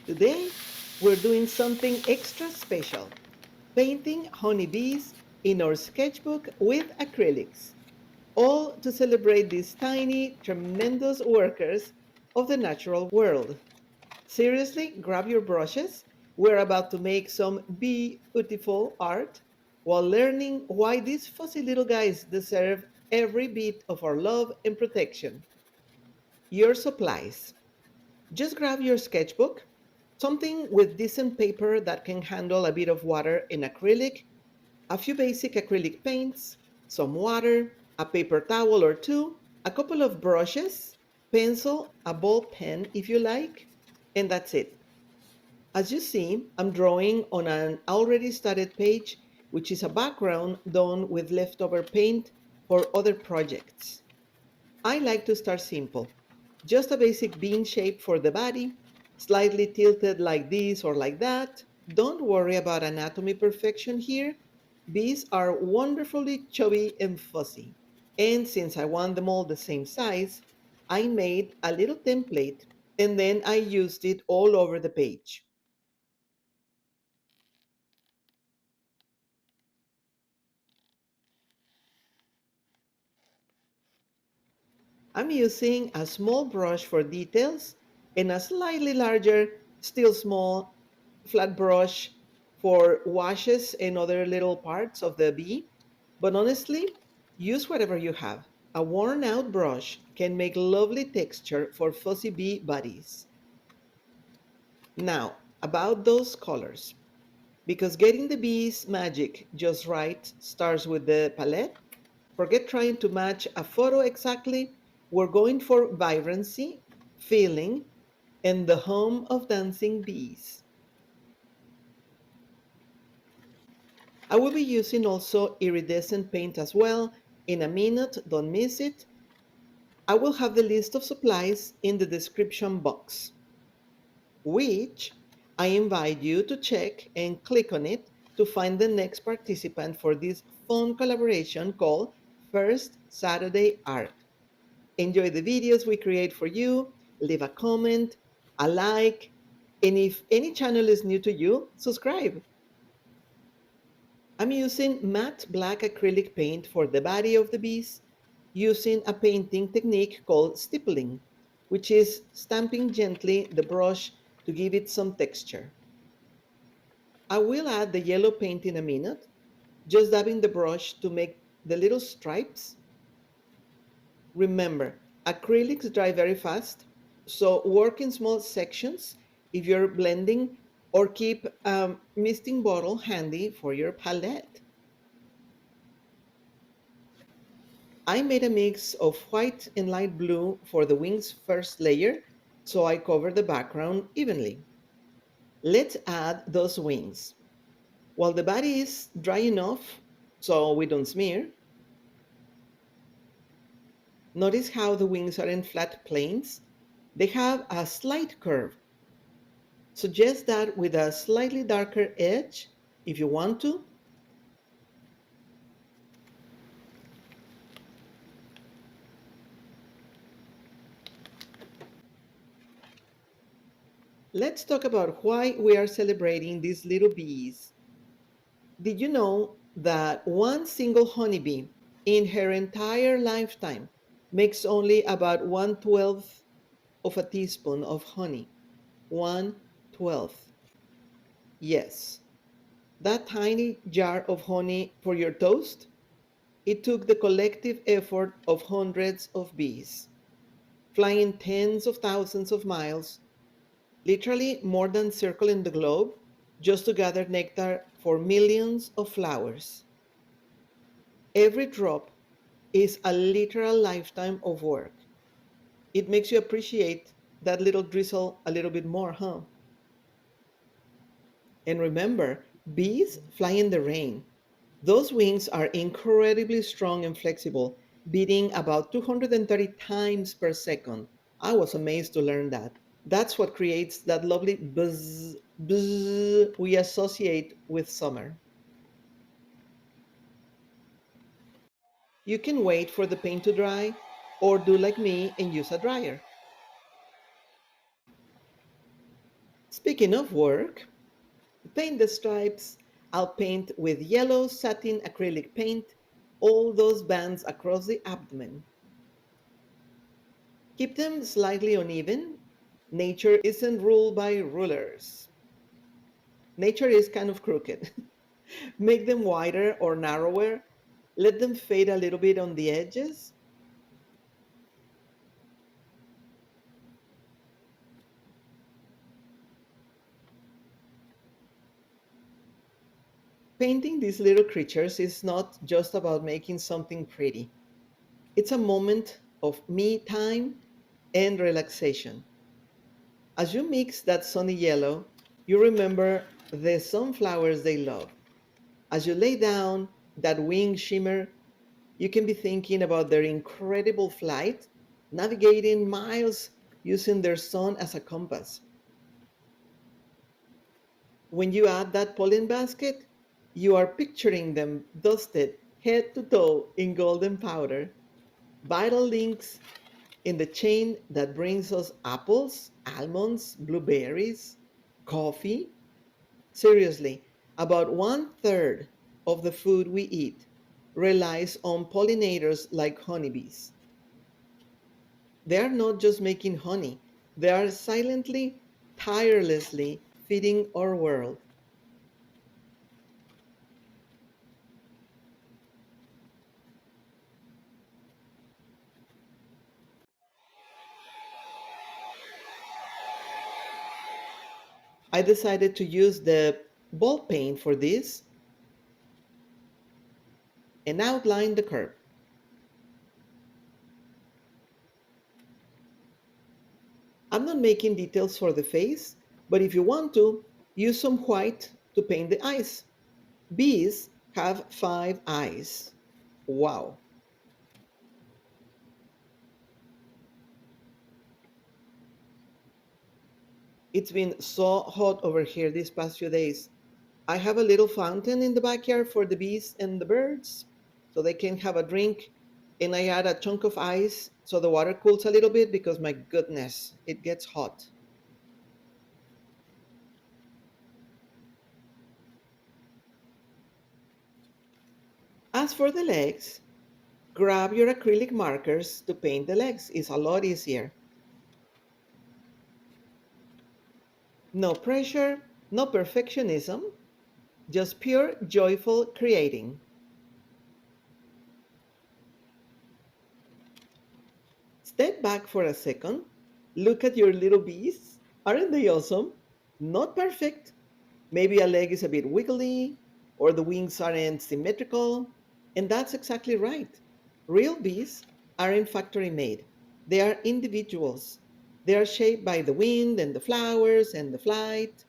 Today, we're doing something extra special, painting honeybees in our sketchbook with acrylics, all to celebrate these tiny, tremendous workers of the natural world. Seriously, grab your brushes. We're about to make some beautiful art while learning why these fussy little guys deserve every bit of our love and protection. Your supplies. Just grab your sketchbook, something with decent paper that can handle a bit of water and acrylic, a few basic acrylic paints, some water, a paper towel or two, a couple of brushes, pencil, a ball pen if you like, and that's it. As you see, I'm drawing on an already started page, which is a background done with leftover paint for other projects. I like to start simple. Just a basic bean shape for the body, slightly tilted like this or like that. Don't worry about anatomy perfection here. Bees are wonderfully chubby and fuzzy. And since I want them all the same size, I made a little template and then I used it all over the page. I'm using a small brush for details and a slightly larger, still small, flat brush for washes and other little parts of the bee. But honestly, use whatever you have. A worn out brush can make lovely texture for fuzzy bee bodies. Now, about those colors. Because getting the bees magic just right starts with the palette, forget trying to match a photo exactly. We're going for vibrancy, feeling, and the home of dancing bees. I will be using also iridescent paint as well. In a minute, don't miss it. I will have the list of supplies in the description box, which I invite you to check and click on it to find the next participant for this fun collaboration called First Saturday Art. Enjoy the videos we create for you, leave a comment, a like, and if any channel is new to you, subscribe. I'm using matte black acrylic paint for the body of the bees using a painting technique called stippling, which is stamping gently the brush to give it some texture. I will add the yellow paint in a minute, just dabbing the brush to make the little stripes. Remember, acrylics dry very fast, so work in small sections if you're blending or keep a misting bottle handy for your palette. I made a mix of white and light blue for the wings first layer, so I cover the background evenly. Let's add those wings. While the body is dry enough so we don't smear, notice how the wings are in flat planes. They have a slight curve. Suggest that with a slightly darker edge if you want to. Let's talk about why we are celebrating these little bees. Did you know that one single honeybee in her entire lifetime makes only about 1/12 of a teaspoon of honey? 1/12. Yes, that tiny jar of honey for your toast, it took the collective effort of hundreds of bees, flying tens of thousands of miles, literally more than circling the globe, just to gather nectar for millions of flowers. Every drop is a literal lifetime of work. It makes you appreciate that little drizzle a little bit more, huh? And remember, bees fly in the rain. Those wings are incredibly strong and flexible, beating about 230 times per second. I was amazed to learn that. That's what creates that lovely buzz, buzz we associate with summer. You can wait for the paint to dry or do like me and use a dryer. Speaking of work, to paint the stripes, I'll paint with yellow satin acrylic paint all those bands across the abdomen. Keep them slightly uneven. Nature isn't ruled by rulers. Nature is kind of crooked. Make them wider or narrower. Let them fade a little bit on the edges. Painting these little creatures is not just about making something pretty. It's a moment of me time and relaxation. As you mix that sunny yellow, you remember the sunflowers they love. As you lay down that wing shimmer, you can be thinking about their incredible flight, navigating miles using their sun as a compass. When you add that pollen basket, you are picturing them dusted head to toe in golden powder, vital links in the chain that brings us apples, almonds, blueberries, coffee. Seriously, about one third of the food we eat relies on pollinators like honeybees. They are not just making honey, they are silently, tirelessly feeding our world. I decided to use the ball paint for this and outline the curve. I'm not making details for the face, but if you want to, use some white to paint the eyes. Bees have five eyes. Wow. It's been so hot over here these past few days. I have a little fountain in the backyard for the bees and the birds so they can have a drink. And I add a chunk of ice so the water cools a little bit because my goodness, it gets hot. As for the legs, grab your acrylic markers to paint the legs. It's a lot easier. No pressure, no perfectionism, just pure joyful creating. Step back for a second. Look at your little bees. Aren't they awesome? Not perfect. Maybe a leg is a bit wiggly, or the wings aren't symmetrical. And that's exactly right. Real bees aren't factory made, they are individuals. They are shaped by the wind and the flowers and the flight.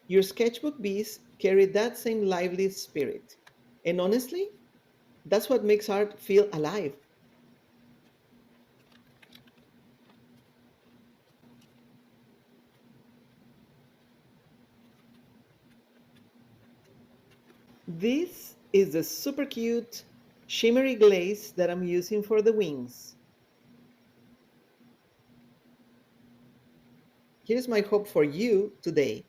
Your sketchbook bees carry that same lively spirit. And honestly, that's what makes art feel alive. This is the super cute shimmery glaze that I'm using for the wings. Here's my hope for you today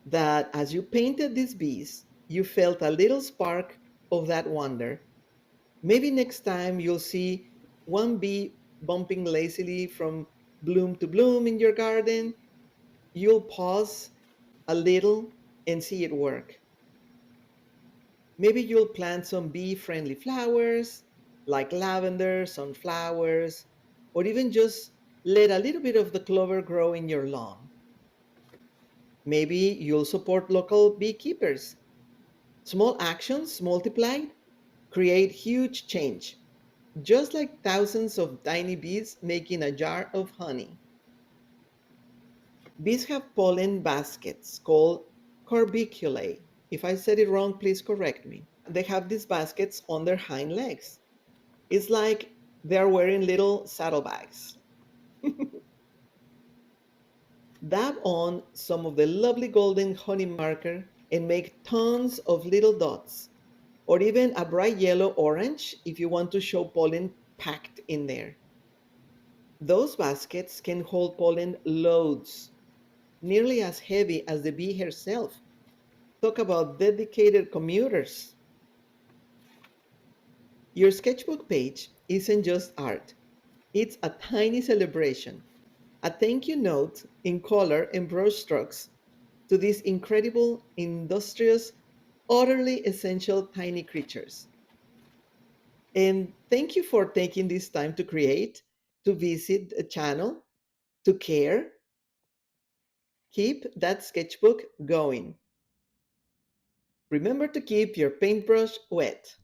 that as you painted these bees, you felt a little spark of that wonder. Maybe next time you'll see one bee bumping lazily from bloom to bloom in your garden, you'll pause a little and see it work. Maybe you'll plant some bee friendly flowers like lavender, sunflowers, or even just let a little bit of the clover grow in your lawn. Maybe you'll support local beekeepers. Small actions multiplied create huge change, just like thousands of tiny bees making a jar of honey. Bees have pollen baskets called corbiculae. If I said it wrong, please correct me. They have these baskets on their hind legs. It's like they're wearing little saddlebags. Dab on some of the lovely golden honey marker and make tons of little dots, or even a bright yellow orange if you want to show pollen packed in there. Those baskets can hold pollen loads. nearly as heavy as the bee herself. Talk about dedicated commuters. Your sketchbook page isn't just art, it's a tiny celebration, a thank you note in color and brush strokes to these incredible, industrious, utterly essential tiny creatures. And thank you for taking this time to create, to visit the channel, to care. Keep that sketchbook going. Remember to keep your paintbrush wet.